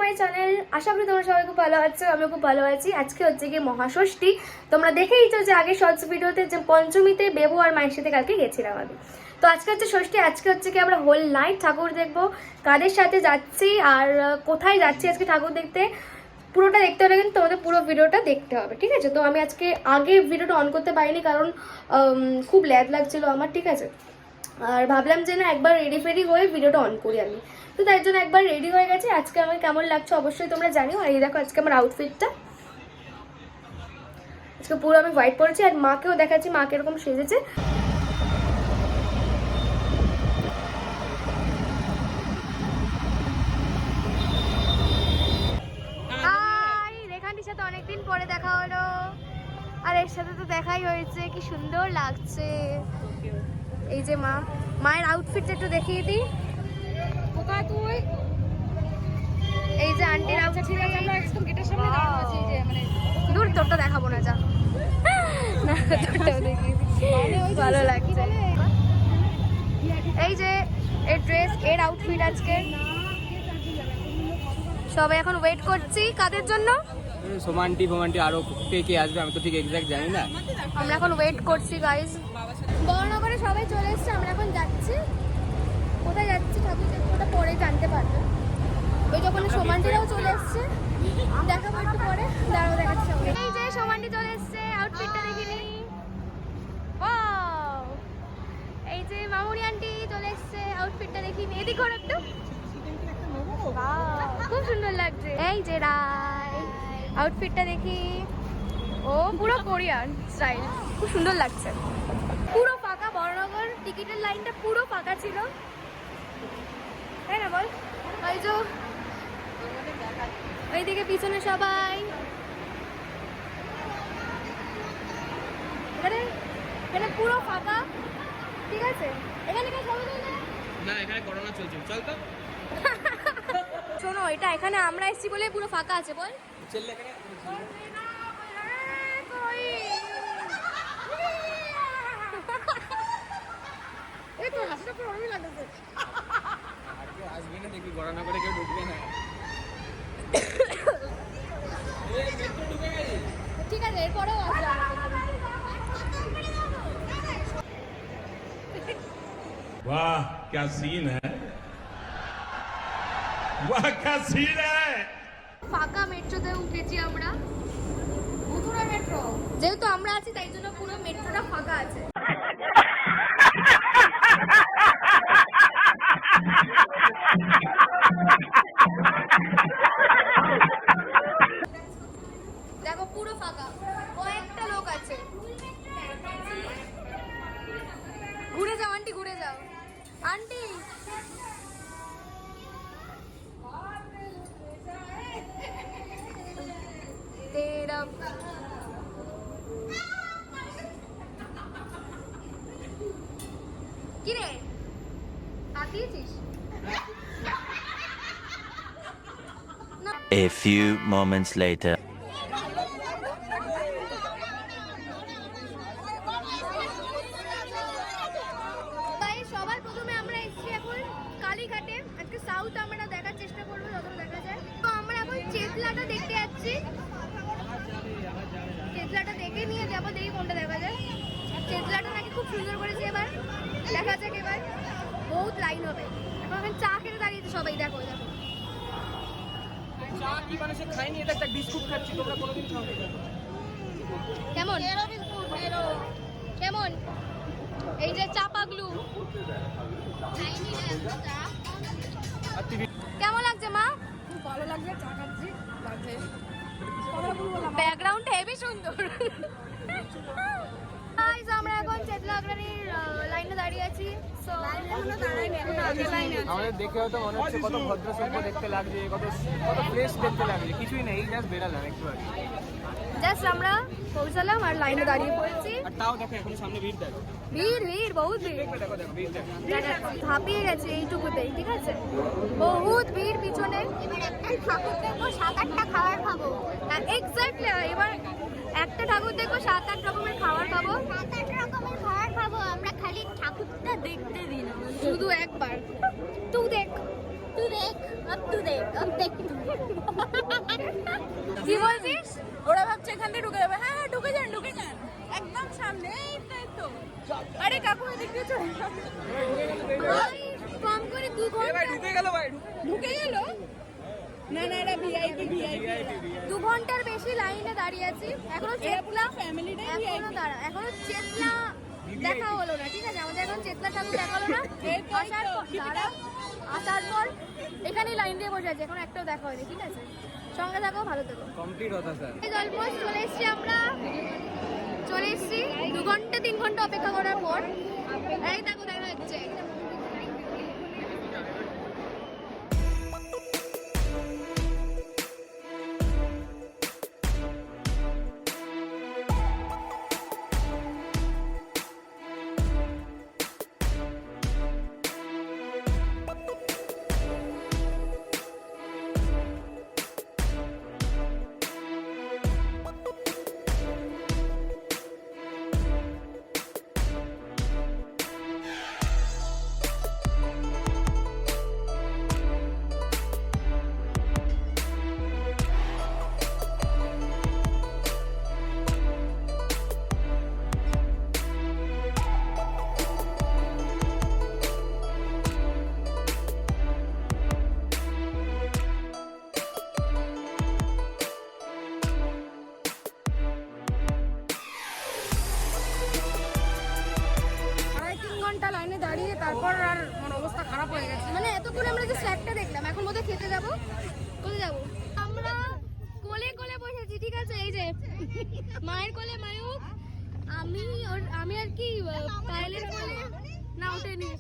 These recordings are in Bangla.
My channel. আশা করি তোমরা সবাই খুব ভালো আছো, আমিও খুব ভালো আছি। আজকে হচ্ছে গিয়ে মহাষষ্ঠী। তোমরা দেখেইছো যে আগে শর্টস ভিডিওতে যে পঞ্চমীতে বেবু আর মায়ের সাথে কালকে গেছিলাম আমি। তো আজকে হচ্ছে ষষ্ঠী, আজকে হচ্ছে কি আমরা হোল নাইট ঠাকুর দেখবো। কাদের সাথে যাচ্ছি আর কোথায় যাচ্ছি আজকে ঠাকুর দেখতে, পুরোটা দেখতে হলে কিন্তু তোমাদের পুরো ভিডিওটা দেখতে হবে, ঠিক আছে? তো আমি আজকে আগে ভিডিওটা অন করতে পারিনি কারণ খুব ল্যাদ লাগছিল আমার, ঠিক আছে? আর ভাবলাম যে না একবার রেডি ফেডি হয়ে ভিডিওটা অন করি আমি, তো তাই জন্য একবার রেডি হয়ে গেছে। আজকে আমার কেমন লাগছে অবশ্যই তোমরা জানিও। আর এই দেখো আজকে আমার আউটফিটটা, আজকে পুরো আমি হোয়াইট পরেছি। আর মাকেও দেখাচ্ছি মা কিরকম সেজেছে। হাই, রেখানটির সাথে অনেকদিন পরে দেখা হলো, আর এর সাথে তো দেখাই হয়েছে। কি সুন্দর লাগছে। এই যে মায়ের আউটফিটটা একটু দেখিয়ে দিই। তুই এই যে আন্টির আউটফিট, ঠিক আছে, আমরা একদম গেটের সামনে দাঁড়ানো আছি যে মানে দূর তোরটা দেখাবো না, যা না তোরটাও দেখিয়ে দিই, ভালো লাগছে। এই যে এর ড্রেস, এর আউটফিট আজকে। সবাই এখন ওয়েট করছি কাদের জন্য? সোমান্টি ফোমান্টি আরো কে আসবে আমি তো ঠিক এক্সাক্ট জানি না। আমরা এখন ওয়েট করছি গাইজ। বড়নগরে সবাই চলে এসেছে, আমরা এখন যাচ্ছি। কোথায় যাচ্ছি ঠাকুর দেখতে ওটা পরে জানতে পারবে। ওই যখন সোমান্টিরাও চলে এসছে, দেখাবো একটু পরে, দাঁড়াও দেখাচ্ছি। এই যে সোমান্টি চলে এসছে, আউটফিটটা দেখিনি। ওয়াও, এই যে মামুনি আন্টি চলে এসছে, আউটফিটটা দেখিনি। এদিক ঘোর একটু, খুব সুন্দর লাগছে। এই যে রাই, আউটফিটটা দেখি। ও পুরো কোরিয়ান স্টাইল, খুব সুন্দর লাগছে। পুরো ফাঁকা বড়নগর, টিকিটের লাইনটা পুরো ফাঁকা ছিল, তাই না বল? ওই যে ওইদিকে পিছনে সবাই, এখানে পুরো ফাঁকা, ঠিক আছে? এখানে না এখানে করোনা চলছে, চল তো। শোনো, এটা এখানে আমরা এসেছি বলে পুরো ফাঁকা আছে, বল। চললে এখানে এই তো হাসিটা পুরো অনেক লাগছে। আর কেউ আসবে না, দেখবি করোনা করে কেউ ঢুকবে না। ঠিক আছে, এরপরেও আসবে। वाह क्या सीन है, वाह क्या सीन है। ফাঁকা মেট্রোতে উঠেছি আমরা, মথুরা মেট্রো। যেহেতু আমরা আছি তাই জন্য পুরো মেট্রোটা ফাঁকা আছে। দেখো পুরো ফাঁকা, কয়েকটা লোক আছে। ঘুরে যাও আন্টি, ঘুরে যাও আন্টি। তেরা কি রে, তাকিয়েছিস? A few moments later. সবার প্রথমে আমরা এসেছি এখন কালীঘাটে। আজকে সাউথ আমরা দেখার চেষ্টা করবো যতটা দেখা যায়। তো আমরা এখন চেতলাটা দেখতে যাচ্ছি, চেতলাটা দেখে নিয়ে যাবো, দেখি কোনটা দেখা যায়। চেতলাটা নাকি খুব সুন্দর করেছে, এবার দেখা যাক। এবার বহুত লাইন হবে। এখন এখন চা খেতে দাঁড়িয়েছে সবাই, দেখো দেখো। চা কি মানে সে খাইনি, এটা একটা বিস্কুট খাচ্ছি, তোমরা কোনোদিন খাওনি। কেমন কেমন? এই যে চা পাগলু, কেমন লাগছে মা? খুব ভালো লাগছে, চা খাচ্ছি লাগছে। ব্যাকগ্রাউন্ডটা হেবি সুন্দর। গাইস, আমরা এখন চেতলাগ্রানির লাইনে দাঁড়িয়ে আছি। সো আমাদের দেখে হয়তো মনে হচ্ছে কত ভদ্র সভ্য দেখতে লাগছে, কত কত ফ্রেশ দেখতে লাগছে। কিছুই নেই, জাস্ট বেরালাম একটু আগে, জাস্ট আমরা পৌঁছালাম আর লাইনে দাঁড়িয়ে পড়েছি। আর তাও দেখো এখন সামনে ভিড় দেখো, ভিড় ভিড় বহুত ভিড়, দেখো দেখো ভিড় দেখো। ঝাঁপিয়ে গেছে এইটুকুতেই, ঠিক আছে? বহুত ভিড় পিছনে। এবার একটা ঠাকুর দেখবো, 7-8টা খাবার খাবো। এক্স্যাক্টলি, এবার একটা ঠাকুর দেখবো, 7-8 রকমের খাবার খাবো। 7-8 রকমের খাবার খাবো আমরা, খালি ঠাকুরটা দেখতে দিন শুধু একবার তুই দেখ। কি বলছিস? ওরা ভাবছে এখান থেকে ঢুকে যাবে। হ্যাঁ হ্যাঁ ঢুকে যান একদম সামনে এই তো আরে কাকু এদিক দিয়ে চলে ভাই, কম করে 2 ঘন্টা ঢুকে গেল ভাই ঢুকে গেল না না এটা ভিআইপি 2 ঘন্টার বেশি লাইনে দাঁড়িয়ে আছি। এখনো চেতলা ফ্যামিলিটাই এখনো চেতলা দেখা হলো না, ঠিক আছে? আমাদের এখন চেতলা ঠাকুর দেখা হলো না। এই তো, আসার পর আসার পর এখানেই লাইন দিয়ে বসে আছে, এখন একটাও দেখা হয়নি, ঠিক আছে? সঙ্গে থাকো, ভালো থেকো। কমপ্লিট হতা স্যার অলমোস্ট চলে এসছি আমরা, চলে এসছি 2 ঘন্টা 3 ঘন্টা অপেক্ষা করার পর। এই দেখো দেখা যাচ্ছে আড়াই 3 ঘন্টা লাইনে দাঁড়িয়ে তারপর আর মানে অবস্থা খারাপ হয়ে গেছে। মানে এতক্ষণ আমরা যে স্ল্যাকটা দেখলাম, এখন বোধহয় খেতে যাবো। কোথায় যাবো? আমরা কোলে কোলে বসেছি, ঠিক আছে? এই যে মায়ের কোলে মায়ুক, আমি আর কি পায়েলের কোলে না উঠেনি।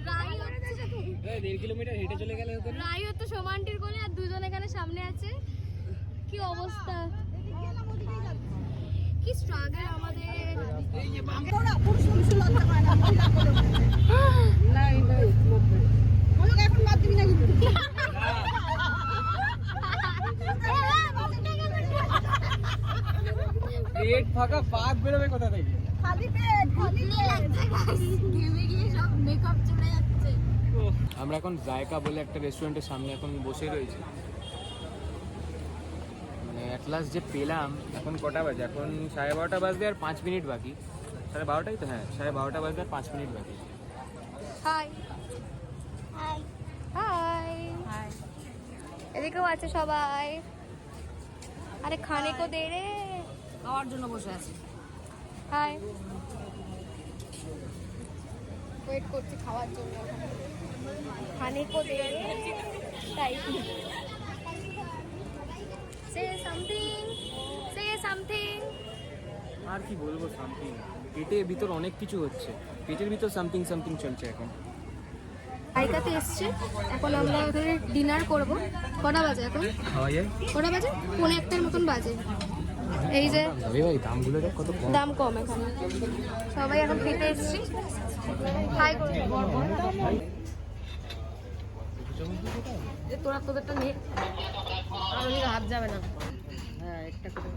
রাই হচ্ছে 1.5 কিলোমিটার হেঁটে চলে গেলে হতো না? রাই হচ্ছে সোমান্টির কোলে, আর 2 জন এখানে সামনে আছে। কি অবস্থা, কি স্ট্রাগল আমাদের। পেট ফাঁকা পাক বেরোবে কোথা থেকে? আমরা এখন জায়কা বলে একটা রেস্টুরেন্টের সামনে এখন বসে রয়েছি। মানে অ্যাট লাস্ট যে পেলাম। এখন কটা বাজে? এখন 12:30 বাজবে আর 5 মিনিট বাকি। 12:30 তো? হ্যাঁ, 12:30 বাজবে আর 5 মিনিট বাকি। হাই হাই হাই, এদিকেও আছে সবাই। আরে খানে কো দে রে, খাওয়ার জন্য বসে আছি। হাই, ওয়েট করছি খাওয়ার জন্য। খানে কো দে রে, তাই সে সামথিং। আর কি বলবো, সামথিং। পেটের ভিতর অনেক কিছু হচ্ছে, পেটের ভিতর সামথিং চলছে এখন। জায়গাতে এসছে, এখন আমরা ওখানে ডিনার করব। কটা বাজে এখন? খাওয়া যায়? কটা বাজে? 1:45 মতন বাজে। এই যে ভাই দামগুলো দেখ কত কম। দাম কম এখানে, সবাই এখন খেতে এসছি। হাই তোরা তোদেরটা নে, আর ওদিকে হাত যাবে না। হ্যাঁ একটা করে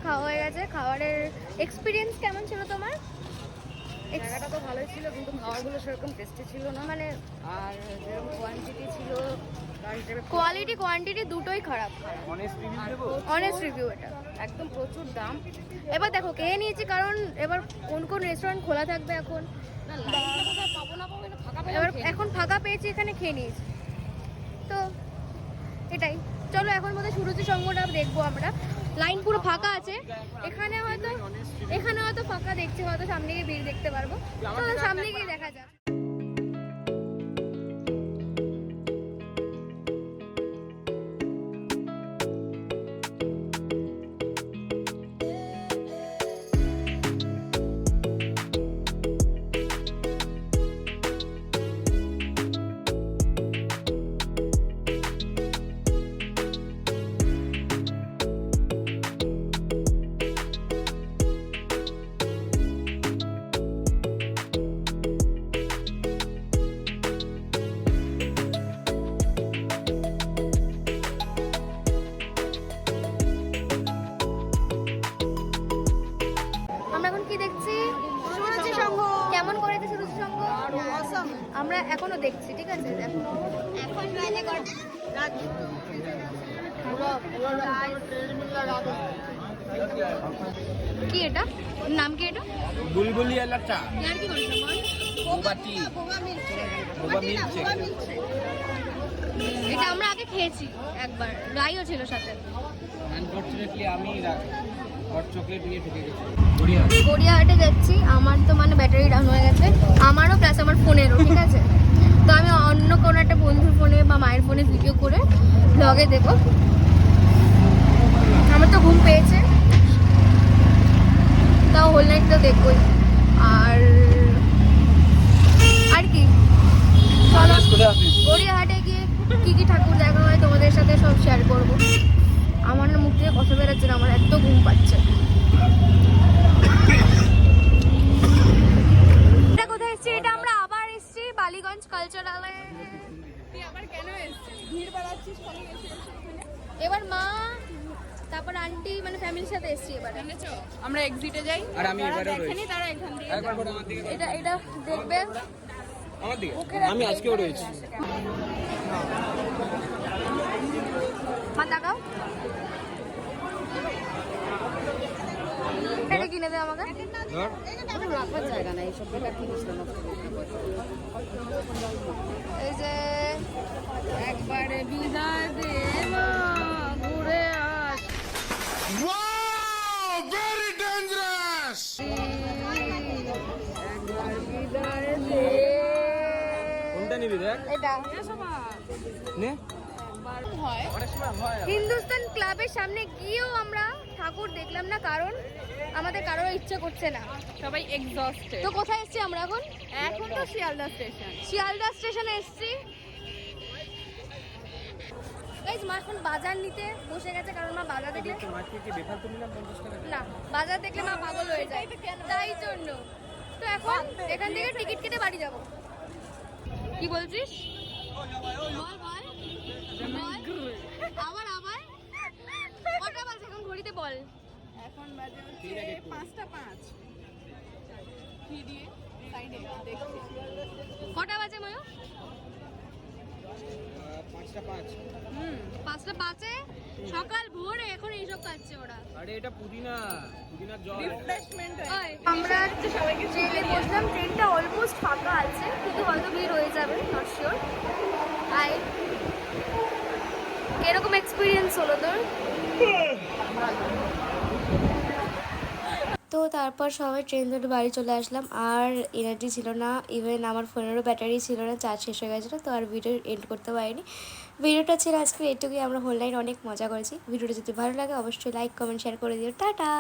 খাওয়া হয়ে গেছে। খাবারের এক্সপিরিয়েন্স কেমন ছিল তোমার? জায়গাটা তো ভালোই ছিল, কিন্তু খাবারগুলো সেরকম টেস্টি ছিল না। মানে আর যেরকম কোয়ান্টিটি ছিল তার হিসেবে কোয়ালিটি কোয়ান্টিটি দুটোই খারাপ। অনেস্ট রিভিউ দেবো। অনেস্ট রিভিউ এটা। একদম প্রচুর দাম। এবার দেখো খেয়ে নিয়েছি, কারণ এবার কোন কোন রেস্টুরেন্ট খোলা থাকবে এখন। না লাইনটা কোথায় পাবো না পাবো, এটা ফাঁকা পেয়ে এবার এখন ফাঁকা পেয়েছি, এখানে খেয়ে নিয়েছি। তো এটাই, চলো এখন বোধহয় সুরুচি সঙ্গটা দেখবো আমরা। লাইন পুরো ফাঁকা আছে, এখানে হয়তো ফাঁকা দেখছি, হয়তো সামনে গিয়ে ভিড় দেখতে পারবো। চলো সামনে গিয়ে দেখা যাক। আমরা এখনো দেখছি, ঠিক আছে? এখন বাজে কি এটা? নাম কি এটা? বুলবুলি আলার চা ইয়ার কি করিস বোবাটি বোবা মিল্কশেক। এটা আমরা আগে খেয়েছি একবার, গাইও ছিল সাথে। আনফরচুনেটলি আমি হট চকলেট নিয়ে ঠকে গেছি। গড়িয়াহাটে যাচ্ছি, আমার তো মানে ব্যাটারি ডাউন হয়ে গেছে, আমারও প্লাস আমার ফোনেরও, ঠিক আছে? তো আমি অন্য কোনো একটা বন্ধুর ফোনে বা মায়ের ফোনে ভিডিও করে ব্লগে দেবো। আমার তো ঘুম পেয়েছে, তাও হোল নাইট তো দেখবই। আর আর কি, চলো গড়িয়াহাটে গিয়ে কি কি ঠাকুর দেখা হয় তোমাদের সাথে সব শেয়ার করবো। আমার না মুখ থেকে কথা বেরোচ্ছে না, আমার এত ঘুম পাচ্ছে। এটা কোথায় এসছি? এটা আমরা আবার এসছি বালিগঞ্জ কালচারালে। তুই আবার কেন এসেছিস? ভিড় বাড়াচ্ছিস খালি এসে এসে এখানে। এবার মা, তারপর আন্টি, মানে ফ্যামিলির সাথে এসছি এবার। শুনেছো? আমরা এক্সিটে যাই, আর আমি যারা এবারেও দেখেনি তারা এখান দিয়ে একবার করে আমার দিকে এটা এটা দেখবে, আমার দিকে আমি আজকেও রয়েছি। মা তাকাও, এটা কিনে দে আমাকে। ধর রাখার জায়গা নাই, এইসব বেকার জিনিস এই যে একবারে বিদায় দে মা, ঘুরে আস। very dangerous. একবার বিদায় দে। কোনটা নিবি দেখ এটা নে হয়। অনেক সময় হয় হিন্দুস্তান ক্লাবের সামনে গিয়েও আমরা ঠাকুর দেখলাম না, কারণ আমাদের কারোর ইচ্ছে করছে না। সবাই এক্সস্টেড। তো কোথায় এসছি আমরা এখন? এখন তো শিয়ালদা স্টেশন। শিয়ালদা স্টেশনে এসছি। গাইস, মা এখন বাজার নিতে বসে গেছে, কারণ মা বাজার দেখলে মাকে কি বেকার তো নিলাম 50 টাকা না, বাজার দেখলে মা পাগল হয়ে যায়, তাই জন্য। তো এখন এখান থেকে টিকিট কেটে বাড়ি যাব। কি বলছিস? বল বল বল। আবার আবার কটা বাজে এখন ঘড়িতে? বল। এখন বাজে হচ্ছে 5:05। কি দিয়ে সাইডে দেখছি। কটা বাজে ময়ূর? 5টা 5। 5:05 সকাল ভোরে এখন এইসব খাচ্ছে ওরা। আরে এটা পুদিনার জল। রিফ্রেশমেন্ট ওই, আমরা ট্রেনে বসলাম, ট্রেনটা অলমোস্ট ফাঁকা আছে, কিন্তু হয়তো ভিড় হয়ে যাবে, নট শিওর। আই কিরকম এক্সপিরিয়েন্স হলো তোর? তো তারপর সবাই ট্রেন ধরে বাড়ি চলে আসলাম, আর এনার্জি ছিল না, ইভেন আমার ফোনেরও ব্যাটারি ছিল না, চার্জ শেষ হয়ে গেছিলো। তো আর ভিডিও এন্ড করতে পারিনি। ভিডিওটা ছিল আজকে এটুকুই। আমরা হোল নাইট অনেক মজা করেছি। ভিডিওটা যদি ভালো লাগে অবশ্যই লাইক কমেন্ট শেয়ার করে দিও। টাটা।